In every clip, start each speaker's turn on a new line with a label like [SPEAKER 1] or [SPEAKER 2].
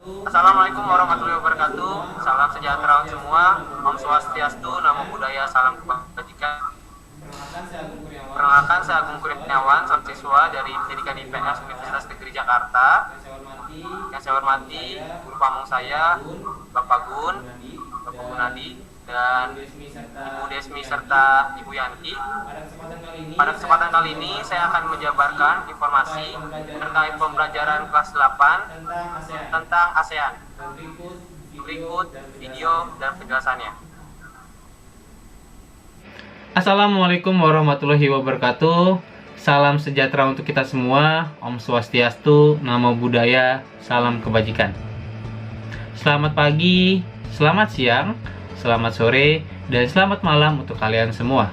[SPEAKER 1] Assalamualaikum warahmatullahi wabarakatuh. Salam sejahtera untuk semua. Om Swastiastu, Namo Buddhaya, salam kebajikan. Perkenalkan, saya Agung Kurniawan, seorang siswa dari Pendidikan IPS Universitas Negeri Jakarta. Yang saya hormati guru pamong saya, Bapak Gun, Bapak Gunadi, dan Ibu Desmi serta Ibu Yanti. Pada kesempatan kali ini saya akan menjabarkan informasi terkait pembelajaran kelas 8 tentang ASEAN. Berikut video dan penjelasannya.
[SPEAKER 2] Assalamualaikum warahmatullahi wabarakatuh. Salam sejahtera untuk kita semua. Om Swastiastu, Namo Buddhaya, salam kebajikan. Selamat pagi, selamat siang, selamat sore, dan selamat malam untuk kalian semua.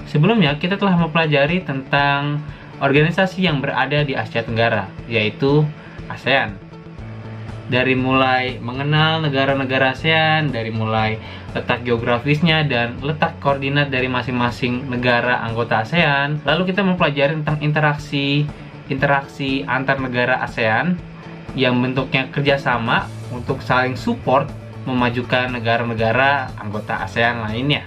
[SPEAKER 2] Sebelumnya kita telah mempelajari tentang organisasi yang berada di Asia Tenggara, yaitu ASEAN. Dari mulai mengenal negara-negara ASEAN, dari mulai letak geografisnya dan letak koordinat dari masing-masing negara anggota ASEAN. Lalu kita mempelajari tentang interaksi antar negara ASEAN yang bentuknya kerjasama untuk saling support memajukan negara-negara anggota ASEAN lainnya.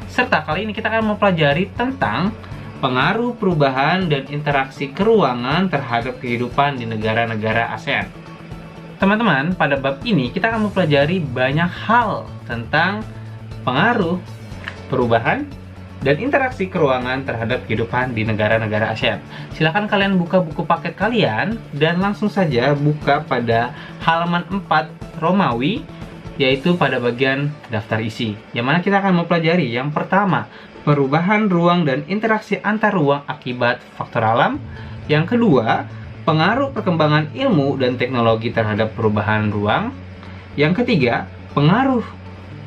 [SPEAKER 2] Serta kali ini kita akan mempelajari tentang pengaruh perubahan dan interaksi keruangan terhadap kehidupan di negara-negara ASEAN. Teman-teman, pada bab ini kita akan mempelajari banyak hal tentang pengaruh, perubahan, dan interaksi keruangan terhadap kehidupan di negara-negara ASEAN. Silahkan kalian buka buku paket kalian dan langsung saja buka pada halaman 4 Romawi, yaitu pada bagian daftar isi. Yang mana kita akan mempelajari yang pertama, perubahan ruang dan interaksi antar ruang akibat faktor alam. Yang kedua, pengaruh perkembangan ilmu dan teknologi terhadap perubahan ruang. Yang ketiga, pengaruh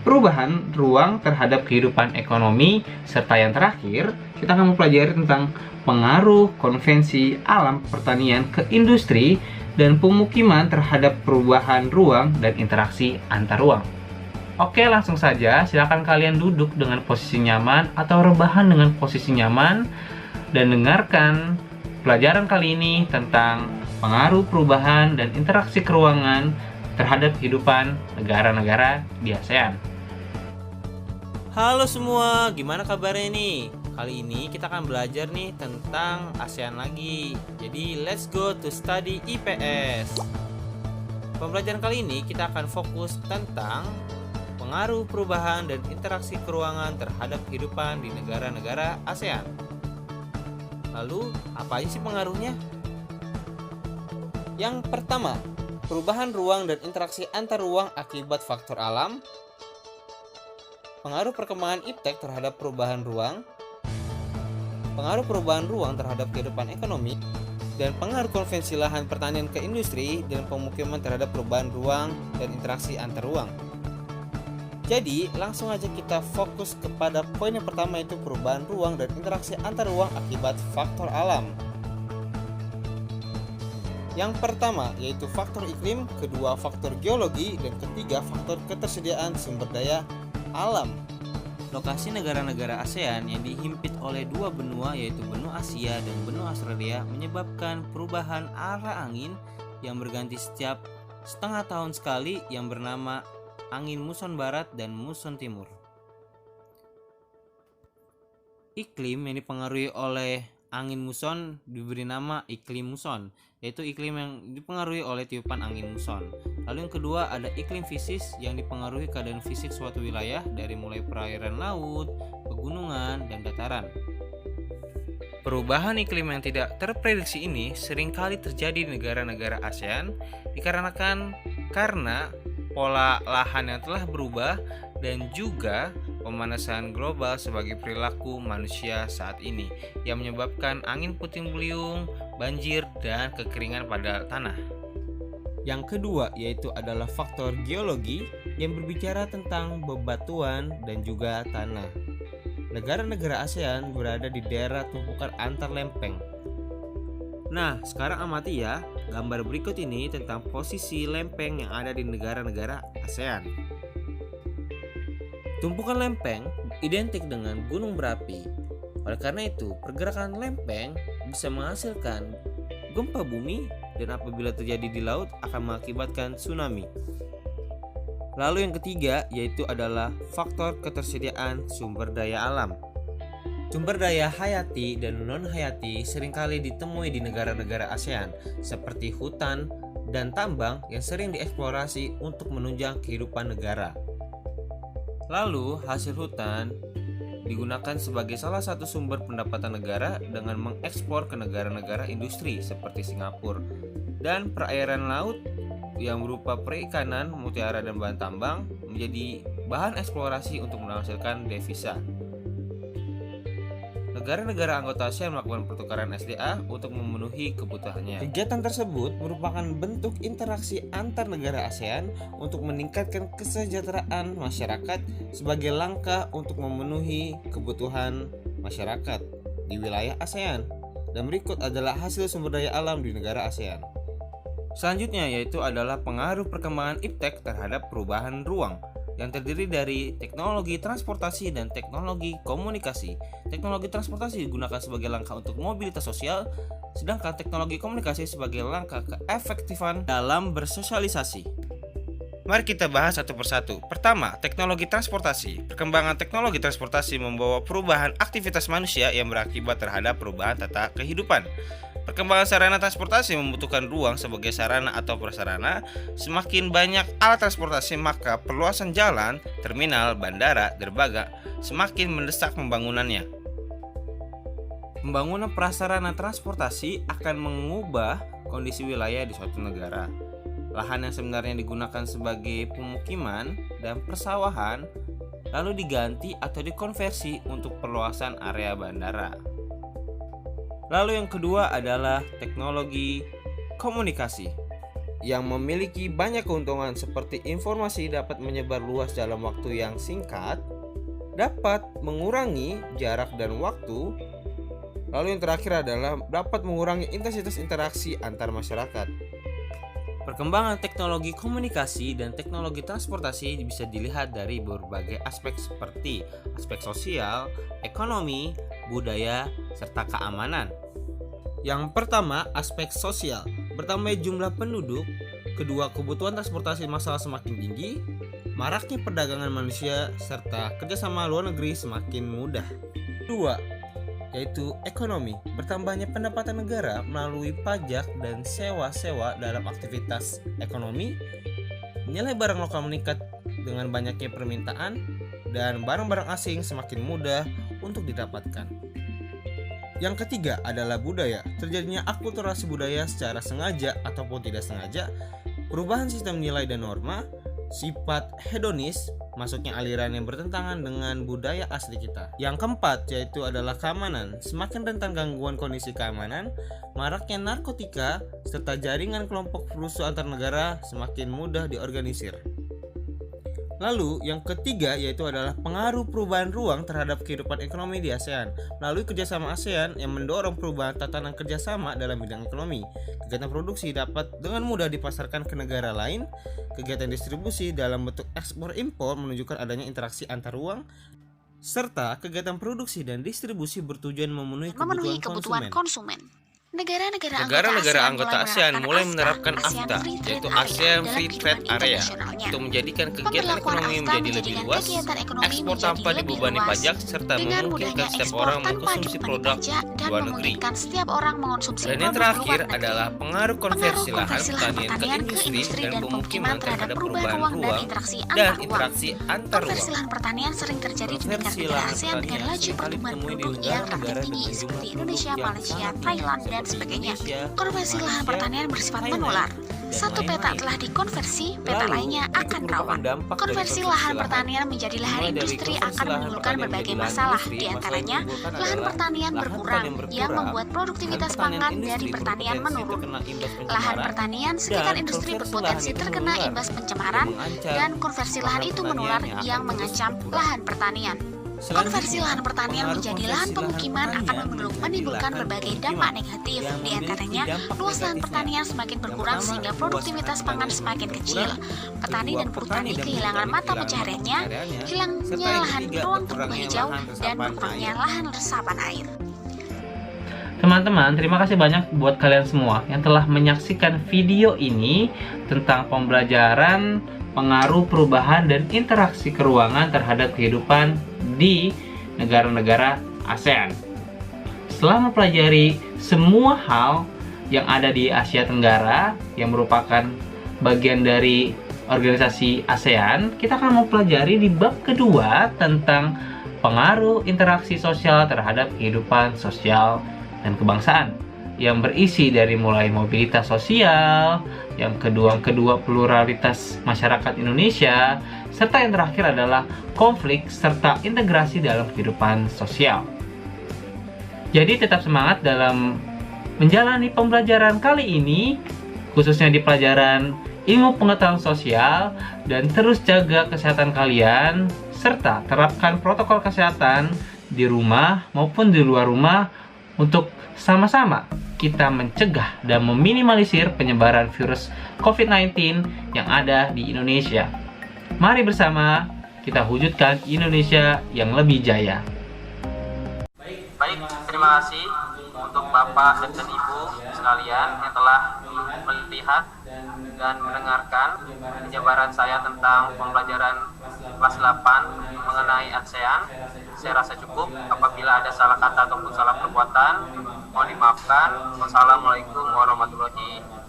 [SPEAKER 2] perubahan ruang terhadap kehidupan ekonomi. Serta yang terakhir, kita akan mempelajari tentang pengaruh konvensi alam pertanian ke industri dan pemukiman terhadap perubahan ruang dan interaksi antar ruang. Oke, langsung saja. Silakan kalian duduk dengan posisi nyaman atau rebahan dengan posisi nyaman dan dengarkan pelajaran kali ini tentang pengaruh perubahan dan interaksi keruangan terhadap kehidupan negara-negara di ASEAN.
[SPEAKER 3] Halo semua, gimana kabarnya nih? Kali ini kita akan belajar nih tentang ASEAN lagi. Jadi let's go to study IPS. Pembelajaran kali ini kita akan fokus tentang pengaruh perubahan dan interaksi keruangan terhadap kehidupan di negara-negara ASEAN. Lalu, apa aja sih pengaruhnya? Yang pertama, perubahan ruang dan interaksi antar ruang akibat faktor alam. Pengaruh perkembangan iptek terhadap perubahan ruang. Pengaruh perubahan ruang terhadap kehidupan ekonomi. Dan pengaruh konvensi lahan pertanian ke industri dan pemukiman terhadap perubahan ruang dan interaksi antar ruang. Jadi, langsung aja kita fokus kepada poin yang pertama, yaitu perubahan ruang dan interaksi antar ruang akibat faktor alam. Yang pertama, yaitu faktor iklim, kedua faktor geologi, dan ketiga faktor ketersediaan sumber daya alam. Lokasi negara-negara ASEAN yang dihimpit oleh dua benua, yaitu benua Asia dan benua Australia, menyebabkan perubahan arah angin yang berganti setiap setengah tahun sekali yang bernama angin muson barat dan muson timur. Iklim yang dipengaruhi oleh angin muson diberi nama iklim muson, yaitu iklim yang dipengaruhi oleh tiupan angin muson. Lalu yang kedua ada iklim fisis yang dipengaruhi keadaan fisik suatu wilayah dari mulai perairan laut, pegunungan, dan dataran. Perubahan iklim yang tidak terprediksi ini seringkali terjadi di negara-negara ASEAN karena pola lahan yang telah berubah dan juga pemanasan global sebagai perilaku manusia saat ini yang menyebabkan angin puting beliung, banjir, dan kekeringan pada tanah. Yang kedua yaitu adalah faktor geologi yang berbicara tentang bebatuan dan juga tanah. Negara-negara ASEAN berada di daerah tumpukan antar lempeng. Nah, sekarang amati ya gambar berikut ini tentang posisi lempeng yang ada di negara-negara ASEAN. Tumpukan lempeng identik dengan gunung berapi. Oleh karena itu, pergerakan lempeng bisa menghasilkan gempa bumi dan apabila terjadi di laut akan mengakibatkan tsunami. Lalu yang ketiga yaitu adalah faktor ketersediaan sumber daya alam. Sumber daya hayati dan non-hayati seringkali ditemui di negara-negara ASEAN seperti hutan dan tambang yang sering dieksplorasi untuk menunjang kehidupan negara. Lalu hasil hutan digunakan sebagai salah satu sumber pendapatan negara dengan mengekspor ke negara-negara industri seperti Singapura, dan perairan laut yang berupa perikanan, mutiara dan bahan tambang menjadi bahan eksplorasi untuk menghasilkan devisa. Negara-negara anggota ASEAN melakukan pertukaran SDA untuk memenuhi kebutuhannya. Kegiatan tersebut merupakan bentuk interaksi antar negara ASEAN untuk meningkatkan kesejahteraan masyarakat sebagai langkah untuk memenuhi kebutuhan masyarakat di wilayah ASEAN. Dan berikut adalah hasil sumber daya alam di negara ASEAN. Selanjutnya yaitu adalah pengaruh perkembangan iptek terhadap perubahan ruang yang terdiri dari teknologi transportasi dan teknologi komunikasi. Teknologi transportasi digunakan sebagai langkah untuk mobilitas sosial, sedangkan teknologi komunikasi sebagai langkah keefektifan dalam bersosialisasi. Mari kita bahas satu persatu. Pertama, teknologi transportasi. Perkembangan teknologi transportasi membawa perubahan aktivitas manusia yang berakibat terhadap perubahan tata kehidupan. Perkembangan sarana transportasi membutuhkan ruang sebagai sarana atau prasarana. Semakin banyak alat transportasi, maka perluasan jalan, terminal, bandara, derbaga semakin mendesak pembangunannya. Pembangunan prasarana transportasi akan mengubah kondisi wilayah di suatu negara. Lahan yang sebenarnya digunakan sebagai pemukiman dan persawahan lalu diganti atau dikonversi untuk perluasan area bandara. Lalu yang kedua adalah teknologi komunikasi yang memiliki banyak keuntungan seperti informasi dapat menyebar luas dalam waktu yang singkat, dapat mengurangi jarak dan waktu. Lalu yang terakhir adalah dapat mengurangi intensitas interaksi antar masyarakat. Perkembangan teknologi komunikasi dan teknologi transportasi bisa dilihat dari berbagai aspek seperti aspek sosial, ekonomi, budaya, serta keamanan. Yang pertama, aspek sosial. Bertambahnya jumlah penduduk, kedua kebutuhan transportasi massal semakin tinggi, maraknya perdagangan manusia, serta kerjasama luar negeri semakin mudah. Kedua, yaitu ekonomi. Bertambahnya pendapatan negara melalui pajak dan sewa-sewa dalam aktivitas ekonomi, nilai barang lokal meningkat dengan banyaknya permintaan, dan barang-barang asing semakin mudah untuk didapatkan. Yang ketiga adalah budaya. Terjadinya akulturasi budaya secara sengaja ataupun tidak sengaja, perubahan sistem nilai dan norma, sifat hedonis, masuknya aliran yang bertentangan dengan budaya asli kita. Yang keempat yaitu adalah keamanan. Semakin rentan gangguan kondisi keamanan, maraknya narkotika, serta jaringan kelompok perusuh antar negara semakin mudah diorganisir. Lalu yang ketiga yaitu adalah pengaruh perubahan ruang terhadap kehidupan ekonomi di ASEAN melalui kerjasama ASEAN yang mendorong perubahan tatanan kerjasama dalam bidang ekonomi. Kegiatan produksi dapat dengan mudah dipasarkan ke negara lain. Kegiatan distribusi dalam bentuk ekspor impor menunjukkan adanya interaksi antar ruang, serta kegiatan produksi dan distribusi bertujuan memenuhi kebutuhan konsumen. Negara-negara anggota ASEAN mulai menerapkan AFTA, yaitu ASEAN Free Trade Area, untuk menjadikan kegiatan ekonomi menjadi lebih luas, ekspor tanpa dibebani pajak, serta memungkinkan setiap orang mengkonsumsi produk luar negeri. Dan yang terakhir adalah pengaruh konversi lahan pertanian ke industri dan pemukiman terhadap perubahan ruang dan interaksi antar ruang.
[SPEAKER 4] Konversi lahan pertanian sering terjadi di negara ASEAN dengan laju pertumbuhan penduduk yang relatif tinggi seperti Indonesia, Malaysia, Thailand, dan sebagainya. Konversi lahan pertanian bersifat menular. Satu peta telah dikonversi, peta lainnya akan rawan. Konversi lahan pertanian menjadi lahan industri akan menimbulkan berbagai masalah, di antaranya lahan pertanian berkurang yang membuat produktivitas pangan dari pertanian menurun. Lahan pertanian sekitar industri berpotensi terkena imbas pencemaran, dan konversi lahan itu menular yang mengancam lahan pertanian. Konversi lahan pertanian menjadi lahan pemukiman akan menimbulkan berbagai dampak negatif, di antaranya luas lahan pertanian semakin berkurang sehingga produktivitas pangan semakin kecil. Petani dan buruh tani kehilangan mata pencahariannya, hilangnya lahan ruang terbuka hijau, dan berkurangnya lahan resapan air.
[SPEAKER 2] Teman-teman, terima kasih banyak buat kalian semua yang telah menyaksikan video ini tentang pembelajaran pengaruh perubahan dan interaksi keruangan terhadap kehidupan di negara-negara ASEAN. Setelah mempelajari semua hal yang ada di Asia Tenggara yang merupakan bagian dari organisasi ASEAN, kita akan mempelajari di bab kedua tentang pengaruh interaksi sosial terhadap kehidupan sosial dan kebangsaan, yang berisi dari mulai mobilitas sosial, yang kedua pluralitas masyarakat Indonesia, serta yang terakhir adalah konflik serta integrasi dalam kehidupan sosial. Jadi tetap semangat dalam menjalani pembelajaran kali ini, khususnya di pelajaran ilmu pengetahuan sosial, dan terus jaga kesehatan kalian serta terapkan protokol kesehatan di rumah maupun di luar rumah untuk sama-sama kita mencegah dan meminimalisir penyebaran virus COVID-19 yang ada di Indonesia. Mari bersama kita wujudkan Indonesia yang lebih jaya.
[SPEAKER 1] Baik, terima kasih untuk Bapak dan Ibu sekalian yang telah melihat dan mendengarkan penjabaran saya tentang pembelajaran kelas 8 mengenai ASEAN. Saya rasa cukup. Apabila ada salah kata ataupun salah perbuatan, mohon dimaafkan. Wassalamualaikum warahmatullahi wabarakatuh.